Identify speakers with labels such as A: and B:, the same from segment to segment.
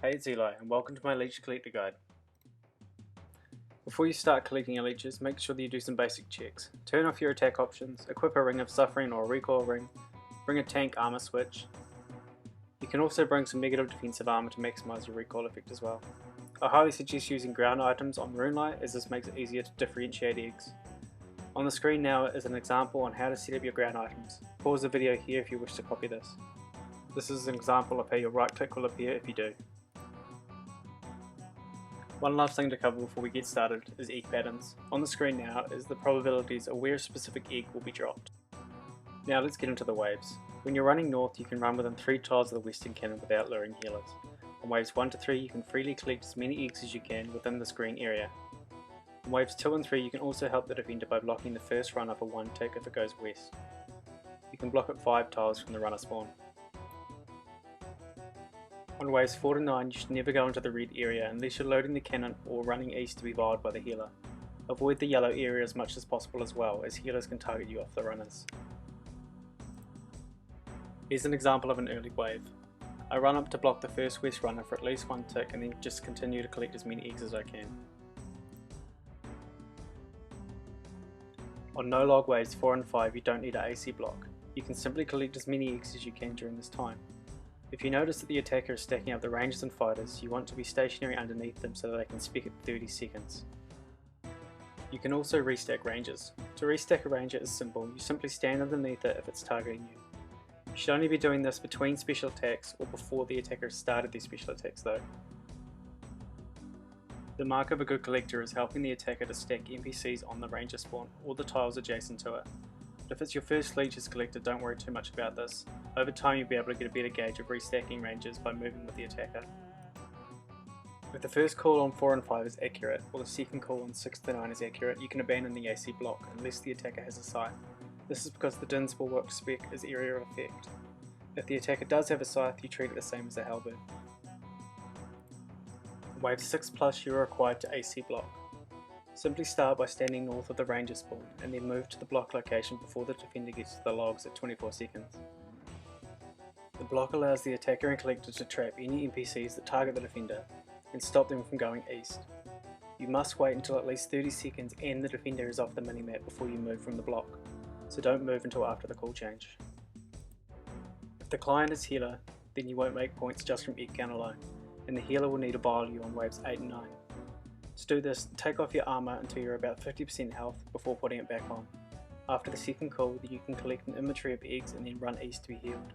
A: Hey, it's Eli, and welcome to my Leech Collector guide. Before you start collecting your leeches, make sure that you do some basic checks. Turn off your attack options, equip a Ring of Suffering or a recoil ring, bring a tank armor switch. You can also bring some negative defensive armor to maximize your recoil effect as well. I highly suggest using ground items on Runelight, as this makes it easier to differentiate eggs. On the screen now is an example on how to set up your ground items. Pause the video here if you wish to copy this. This is an example of how your right click will appear if you do. One last thing to cover before we get started is egg patterns. On the screen now is the probabilities of where a specific egg will be dropped. Now let's get into the waves. When you're running north, you can run within 3 tiles of the western cannon without luring healers. On waves 1 to 3 you can freely collect as many eggs as you can within this green area. On waves 2 and 3 you can also help the defender by blocking the first run of a 1 tick if it goes west. You can block at 5 tiles from the runner spawn. On waves 4 to 9 you should never go into the red area unless you're loading the cannon or running east to be violed by the healer. Avoid the yellow area as much as possible as well, as healers can target you off the runners. Here's an example of an early wave. I run up to block the first west runner for at least 1 tick and then just continue to collect as many eggs as I can. On no log waves 4 and 5 you don't need an AC block. You can simply collect as many eggs as you can during this time. If you notice that the attacker is stacking up the rangers and fighters, you want to be stationary underneath them so that they can spec at 30 seconds. You can also restack rangers. To restack a ranger is simple, you simply stand underneath it if it's targeting you. You should only be doing this between special attacks or before the attacker has started their special attacks though. The mark of a good collector is helping the attacker to stack NPCs on the ranger spawn or the tiles adjacent to it. But if it's your first leeches collector, don't worry too much about this. Over time you'll be able to get a better gauge of restacking rangers by moving with the attacker. If the first call on 4 and 5 is accurate, or the second call on 6 to 9 is accurate, you can abandon the AC block unless the attacker has a scythe. This is because the Din's Bulwark spec is area of effect. If the attacker does have a scythe, you treat it the same as a halberd. On wave 6 plus you are required to AC block. Simply start by standing north of the ranger spawn and then move to the block location before the defender gets to the logs at 24 seconds. The block allows the attacker and collector to trap any NPCs that target the defender and stop them from going east. You must wait until at least 30 seconds and the defender is off the minimap before you move from the block, so don't move until after the call change. If the client is healer, then you won't make points just from egg count alone, and the healer will need to vial you on waves 8 and 9. To do this, take off your armor until you're about 50% health before putting it back on. After the second call, you can collect an inventory of eggs and then run east to be healed.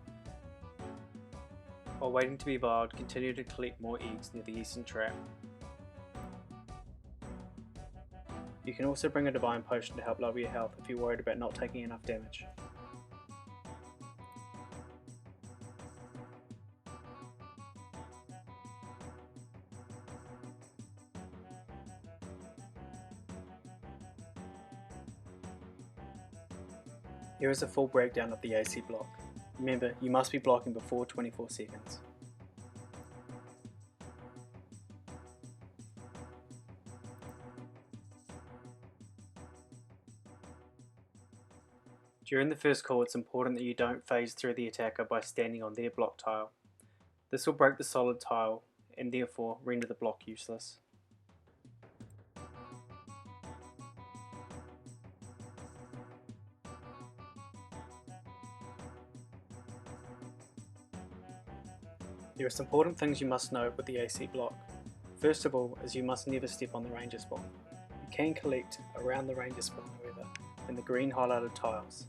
A: While waiting to be vialed, continue to collect more eggs near the eastern trap. You can also bring a divine potion to help lower your health if you're worried about not taking enough damage. Here is a full breakdown of the AC block. Remember, you must be blocking before 24 seconds. During the first call, it's important that you don't phase through the attacker by standing on their block tile. This will break the solid tile and therefore render the block useless. There are some important things you must know with the AC block. First of all is you must never step on the ranger spawn. You can collect around the ranger spawn however, in the green highlighted tiles.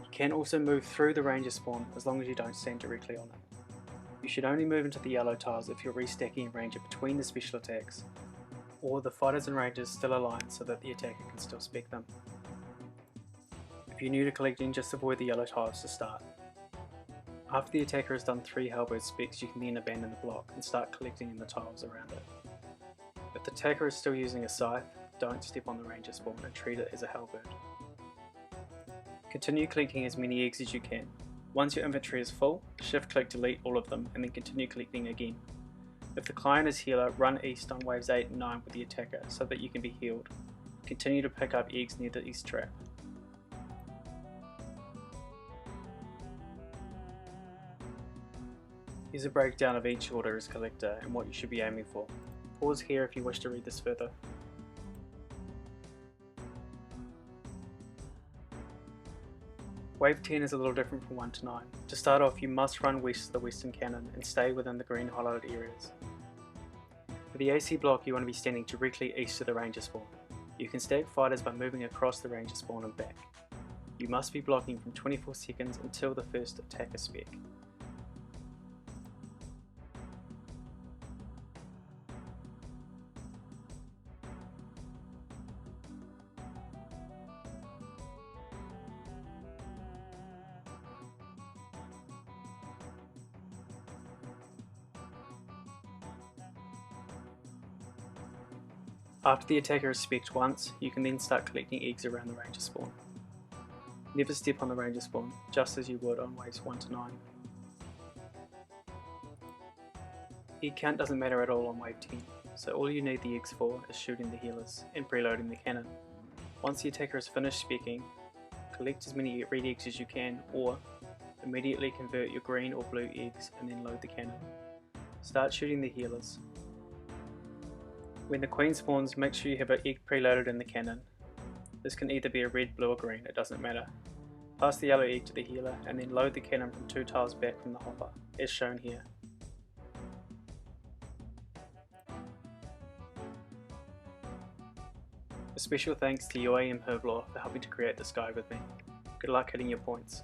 A: You can also move through the ranger spawn as long as you don't stand directly on it. You should only move into the yellow tiles if you're restacking a ranger between the special attacks, or the fighters and rangers still align so that the attacker can still spec them. If you're new to collecting, just avoid the yellow tiles to start. After the attacker has done 3 halberd specs, you can then abandon the block and start collecting in the tiles around it. If the attacker is still using a scythe, don't step on the ranger spawn and treat it as a halberd. Continue collecting as many eggs as you can. Once your inventory is full, shift click to delete all of them and then continue collecting again. If the client is healer, run east on waves 8 and 9 with the attacker so that you can be healed. Continue to pick up eggs near the east trap. Here's a breakdown of each order as collector and what you should be aiming for. Pause here if you wish to read this further. Wave 10 is a little different from 1 to 9. To start off, you must run west of the western cannon and stay within the green highlighted areas. For the AC block, you want to be standing directly east of the ranger spawn. You can stack fighters by moving across the ranger spawn and back. You must be blocking from 24 seconds until the first attacker spec. After the attacker is spec'd once, you can then start collecting eggs around the ranger spawn. Never step on the ranger spawn, just as you would on waves 1 to 9. Egg count doesn't matter at all on wave 10, so all you need the eggs for is shooting the healers and preloading the cannon. Once the attacker is finished spec'ing, collect as many red eggs as you can, or immediately convert your green or blue eggs and then load the cannon. Start shooting the healers. When the queen spawns, make sure you have an egg preloaded in the cannon. This can either be a red, blue or green, it doesn't matter. Pass the yellow egg to the healer and then load the cannon from 2 tiles back from the hopper, as shown here. A special thanks to UA and Herblaw for helping to create this guide with me. Good luck hitting your points.